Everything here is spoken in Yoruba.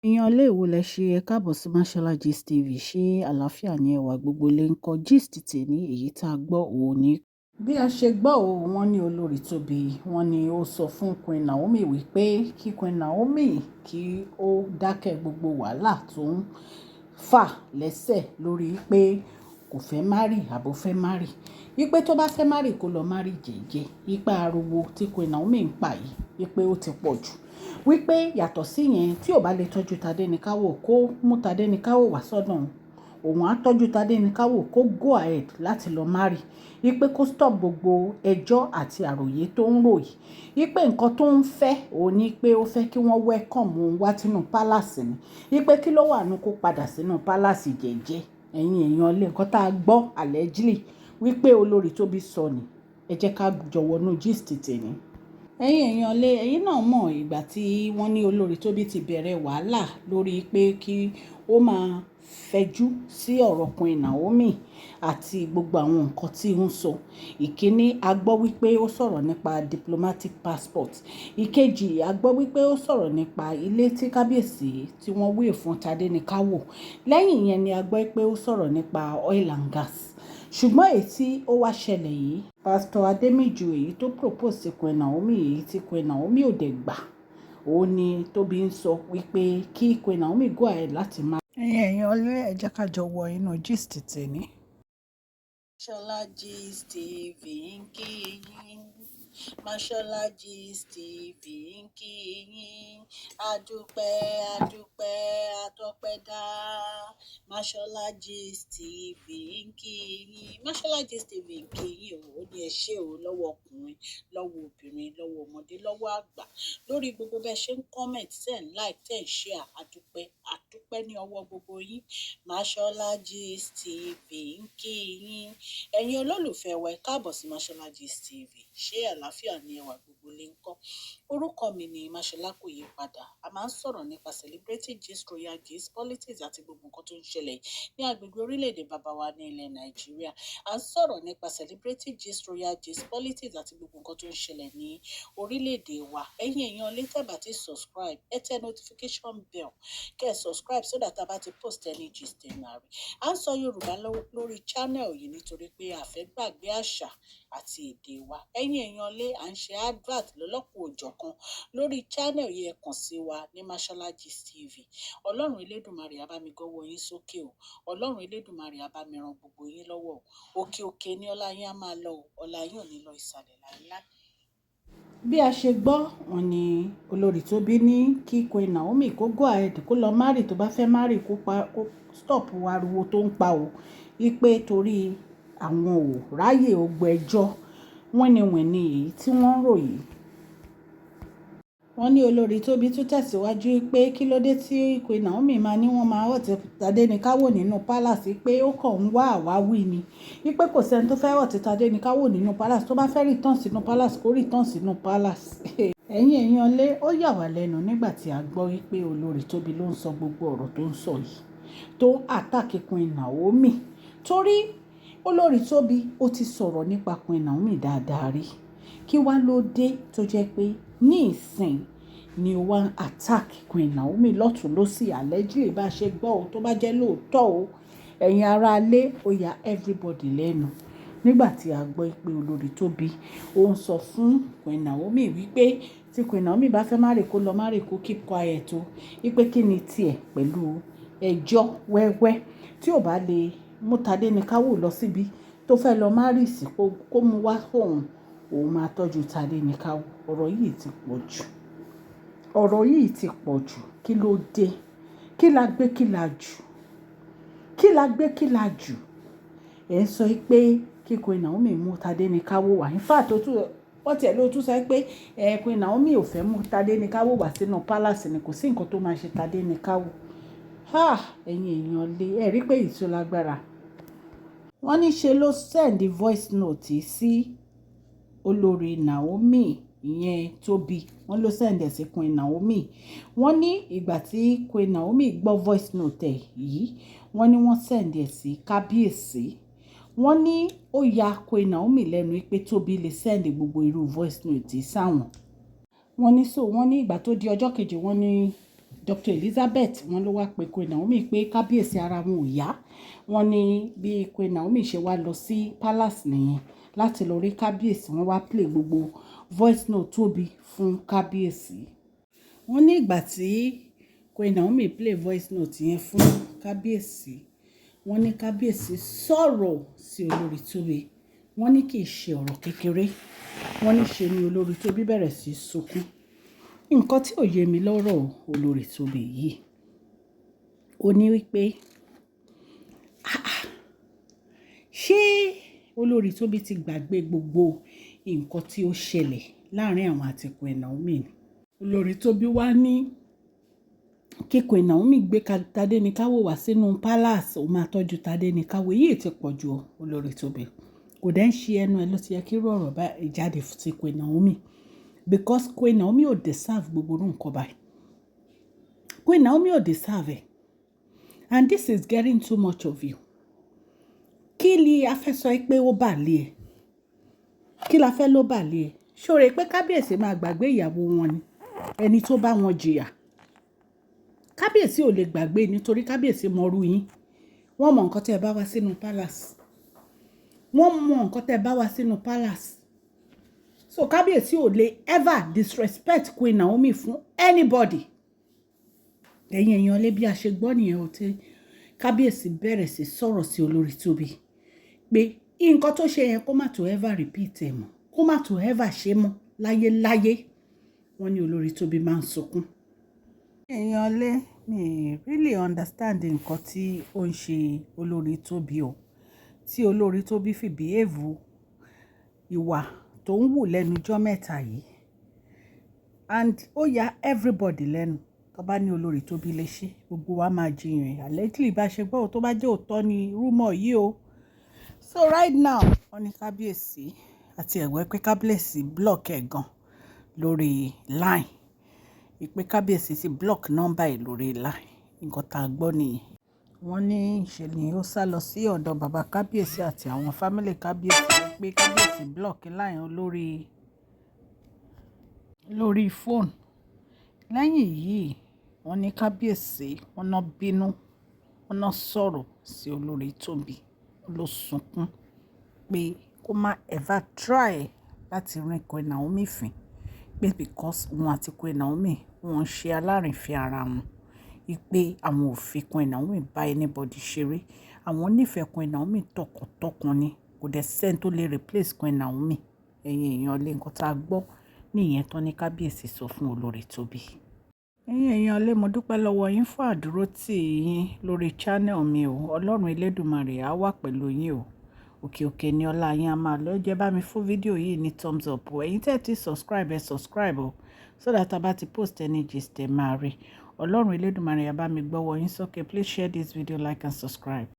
Èèyàn ilé èwo lẹ ṣe ẹ káàbọ̀ sí Mashola Gist TV. Ṣé àlàáfíà ni ẹwà gbogbo lè ń kọ gist tèmi èyí tá a gbọ́ òun ni. Bí a ṣe gbọ́ wọ́n ní Olori Tobi wọ́n ní ó sọ fún Queen Naomi wípé kí Queen Naomi kí ó dákẹ́ gbogbo wàhálà tó ń fà lẹ́sẹ̀ lórí pé kò fẹ́ márì àbò fẹ́ márì. Wípé tó bá fẹ́ márì kó lọ márì jẹ́jẹ́. Ipa ariwo tí Queen Naomi ń pa yìí wípé ó ti pọ̀ jù. Wípé yàtọ̀ sí yẹn tí ò bá lè tọ́jú Tadéníkáwò kó mú Tadéníkáwò wá sọ́dọ̀ òun á tọ́jú Tadéníkáwò kó go ahead láti lọ márì. Wípé kó stop gbogbo ẹjọ́ àti àròyé tó ń rò yìí. Wípé nǹkan tó ń fẹ́ òun ni pé ó fẹ́ kí wọ́n welcome òun wá sínú palace ni. Wípé kí ló wà nù kó padà sínú palace jẹ́jẹ́. Ẹ̀yin èèyàn lé nǹkan tá a gbọ́ allegedly wípé Olori Tobi sọ ni. Ẹ jẹ́ ká jọ wọnú gist tèmi. Ẹ̀yin èèyàn lé ẹ̀yin náà mọ̀ ìgbà tí wọ́n ní Olori Tobi ti bẹ̀rẹ̀ wàhálà lórí pé kí ó máa fẹjú sí ọ̀rọ̀ Queen Naomi àti gbogbo àwọn nǹkan tí ó ń sọ. Ìkíní a gbọ́ wípé ó sọ̀rọ̀ nípa diplomatic passport. Ìkejì a gbọ́ wípé ó sọ̀rọ̀ nípa ilé tí Kabiyesi tí wọ́n wé fún Tadéníkáwò. Lẹ́yìn yẹn ni a gbọ́ pé ó sọ̀rọ̀ nípa oil and gas. Ṣùgbọ́n èyí tí ó wá ṣẹlẹ̀ yìí Pastor Adémíjú èyí tó propose sí Queen Naomi èyí tí Queen Naomi ò dẹ̀ gbà òun ni Tobi ń sọ wípé kí Queen Naomi go ahead láti máa. Ẹ̀yin èèyàn lé ẹ jẹ́ ká jọ wọ inú gist tèmi. Mashola Gist TV ń kí yín. Mashola Gist TV ń kí yín. Adúpẹ́ atọ́pẹ́dá. Mashola Gist TV ń kí yín. Mashola Gist TV ń kí yín ó ní ẹ ṣé o lọ́wọ́ ọkùnrin lọ́wọ́ obìnrin lọ́wọ́ ọmọdé lọ́wọ́ àgbà lórí gbogbo bẹ́ẹ̀ ṣe ń comment ten like ten share àdúpẹ́ ní ọwọ́ gbogbo yín. Mashola Gist TV ń kí yín. Ẹ̀yin olólùfẹ́ wa ẹ káàbọ̀ sí Mashola Gist TV. Ṣé àlàáfíà ni ẹwà gbogbo lè ń kọ́? Orúkọ mi ni Mashola kò yí padà. A máa ń sọ̀rọ̀ nípa celebrity gist, royal gist, politics àti gbogbo nǹkan tó ń ṣẹlẹ̀ ní agbègbè orílẹ̀-èdè bàbá wa ní ilẹ̀ Nàìjíríà. A ń sọ̀rọ̀ nípa celebrity gist, royal gist, politics àti gbogbo nǹkan tó ń ṣẹlẹ̀ ní orílẹ̀-èdè wa. Ẹ̀yin èèyàn lè tẹ́ bá ti subscribe ẹ tẹ notification bell kẹ́ ẹ subscribe so that a bá ti post any gist ẹ̀ máa rí. À ń sọ Yorùbá lórí channel yìí nítorí pé a fẹ́ gbàgbé àṣà àti èdè wa. Ẹ̀yin èèyàn lé à ń ṣe advert lọ́lọ́kùn òjọ̀kan lórí channel yìí ẹ kàn sí wa ní Mashola Gist TV. Ọlọ́run Elédùmarè á bá mi gọ́wọ́ yín sókè o. Ọlọ́run Elédùmarè á bá mi ran gbogbo yín lọ́wọ́ o. Òkè òkè ni ọlá yín á máa lọ o. Ọlá yín ò ní lọ ìsàlẹ̀ láíláí. Bí a ṣe gbọ́ wọn ni Olori Tobi ní kí Queen Naomi kó go ahead kó lọ márì tó bá fẹ́ márì kó stop ariwo tó ń pa o. Wípé torí àwọn ò ráyè ògbẹ́jọ́ wíníwíní èyí tí wọ́n ń ròyìn. Wọ́n ní Olori Tobi tún tẹ̀síwájú pé kí ló dé tí Queen Naomi máa ní wọ́n máa hot Tadéníkáwò nínú palace pé ó kàn ń wá àwáwí ni. Wípé kò sẹ́ni tó fẹ́ hot Tadéníkáwò nínú palace tó bá fẹ́ return sínú palace kó return sínú palace. Ẹ̀yin èèyàn lé ó yà wá lẹ́nu nígbà tí a gbọ́ wípé Olori Tobi ló ń sọ gbogbo ọ̀rọ̀ tó ń sọ yìí tó attack Queen Naomi. Torí Olori Tobi ó ti sọ̀rọ̀ nípa Queen Naomi dáadáa rí. Kí wá ló dé tó jẹ́ pé ní ìsìn ni ó wá attack Queen Naomi lọ́tùn lósì allegedly bá ṣe gbọ́ o tó bá jẹ́ lóòótọ́ o. Ẹ̀yin ará ilé ó ya everybody lẹ́nu nígbà tí a gbọ́ pé Olori Tobi ó ń sọ fún Queen Naomi wípé tí Queen Naomi bá fẹ́ márì kó lọ márì kó keep quiet o. Wípé kí ni tiẹ̀ pẹ̀lú ẹjọ́ wẹ́wẹ́ tí ò bá lè mú Tadéníkáwò lọ síbi tó fẹ́ lọ márì sí kó mú wá fóun òun máa tọ́jú Tadéníkáwò. Ọ̀rọ̀ yìí ti pọ̀ jù. Ọ̀rọ̀ yìí ti pọ̀ jù. Kí ló dé? Kí la gbé kí la jù? Kí la gbé kí la jù? Ẹ ń sọ pé kí Queen Naomi mú Tadéníkáwò wá. In fact wọ́n tiẹ̀ ló tún sọ pé Queen Naomi ò fẹ́ mú Tadéníkáwò wá sínú palace ni kò sí nǹkan tó máa ṣe Tadéníkáwò. Ẹ̀yin èèyàn lé ẹ rí pé ìtú lágbára. Wọ́n ní ṣe ló send voice note sí Olori Naomi ìyẹn Tobi. Wọ́n ló send ẹ̀ sí Queen Naomi. Wọ́n ní ìgbà tí Queen Naomi gbọ́ voice note yìí wọ́n ní wọ́n send ẹ̀ sí Kabiyesi. Wọ́n ní ó ya Queen Naomi lẹ́nu pé Tobi lè send gbogbo irú voice note sáwọn. Wọ́n ní ìgbà tó di ọjọ́ kejì wọ́n ní Dr. Elizabeth wọ́n ló wá pe Queen Naomi pé kábíyèsí ara wọn ò yá. Wọ́n ní bí Queen Naomi ṣe wá lọ sí palace nìyẹn láti lọ rí kábíyèsí. Wọ́n wá play gbogbo voice note Tobi fún kábíyèsí. Wọ́n ní ìgbà tí Queen Naomi play voice note yẹn fún kábíyèsí, wọ́n ní kábíyèsí sọ̀rọ̀ sí Olori Tobi. Wọ́n ní kì í ṣe ọ̀rọ̀ kékeré. Wọ́n ní ṣe ni Olori Tobi bẹ̀rẹ̀ sí sunkún. Nǹkan tí ò yé mi lọ́rọ̀ Olori Tobi yìí, ó ní wípé ṣé Olori Tobi ti gbàgbé gbogbo nǹkan tí ó ṣẹlẹ̀ láàrin àwọn àti Queen Naomi ni? Olori Tobi wá ní kí Queen Naomi gbé Tádéníkáwò wá sínú palace, ó máa tọ́jú Tádéníkáwò. Yìí ti pọ̀ ju Olori Tobi. Kò dẹ̀ ń ṣe ẹnu ẹ ló ti yẹ kí irú ọ̀rọ̀ bá jáde sí Queen Naomi, because Queen Naomi ò deserve gbogbo irú nǹkan báyìí. Queen Naomi ò deserve ẹ̀. And this is getting too much of you. Kí ni a fẹ́ sọ pé ó bà lé ẹ? Kí la fẹ́ ló bà lé ẹ? Ṣó rè pé kábíyèsí máa gbàgbé ìyàwó wọn ni? Ẹni tó bá wọn jìyà. Kábíyèsí ò lè gbàgbé nítorí kábíyèsí mọrú yín. Wọ́n mọ nǹkan tẹ́ bá wá sínú palace. Wọ́n mọ nǹkan tẹ́ bá wá sínú palace. So kábíyèsí ò lè ever disrespect Queen Naomi fún anybody. Ẹ̀yin èèyàn lé bí a ṣe gbọ́ nìyẹn ó tí kábíyèsí bẹ̀rẹ̀ sí sọ̀rọ̀ sí Olori Tobi pé nǹkan tó ṣe yẹn kó má tó ever repeat ẹ̀ mọ́, kó má tó ever ṣe mọ́ láyé. Wọ́n ní Olori Tobi máa ń sunkún. Èèyàn lé mi really understand nǹkan tí ó ń ṣe Olori Tobi o. Tí Olori Tobi fi behave ìwà tó ń wù lẹ́nu jọ́ mẹ́ta yìí, and ó ya everybody lẹ́nu. Tó bá ní Olori Tobi lè ṣe, gbogbo wa máa jiyàn. Allegedly bá ṣe gbọ́ tó bá jẹ́ òótọ́ ni rumor yìí o. So right now wọ́n ní kábíyèsí àti ẹ̀wẹ́ pé kábíyèsí block ẹ̀ gan lórí line. Ìpè kábíyèsí ti block number ẹ̀ lórí line. Nǹkan tá a gbọ́ nìyẹn. Wọ́n ní ṣe ni ó sá lọ sí ọ̀dọ̀ bàbá kábíyèsí àti àwọn family kábíyèsí pé kábíyèsí block line lórí phone. Lẹ́yìn yìí wọ́n ní kábíyèsí wọ́n ná bínú, wọ́n ná sọ̀rọ̀ sí Olori Tobi. Ló sunkún pé kó má ever try láti rin Queen Naomi fín, pé because wọn àti Queen Naomi wọ́n ṣe alárìnfẹ́ ara wọn. Ìpè àwọn ò fi Queen Naomi bá anybody ṣeré. Àwọn nífẹ̀ẹ́ Queen Naomi tọkàntọkàn ni. Kò dẹ̀ sẹ́ni tó lè replace Queen Naomi. Ẹ̀yin èèyàn lé nǹkan tá a gbọ́ nìyẹn tán ní kábíyèsí sọ fún Olori Tobi. Ẹ̀yin èèyàn lé mo dúpẹ́ lọ́wọ́ yín fún àdúrótì yín lórí channel mi o. Ọlọ́run Elédùmarè á wà pẹ̀lú yín o. Òkè òkè ni ọlá yín á máa lọ. Ẹ jẹ́ bá mi fún fídíò yìí ní thumbs up o. Ẹ̀yin tẹ́ ti subscribe o, so that a bá ti post any gist ẹ máa rí. Ọlọ́run Elédùmarè á bá mi gbọ́wọ́ yín sókè. Please share this video, like and subscribe.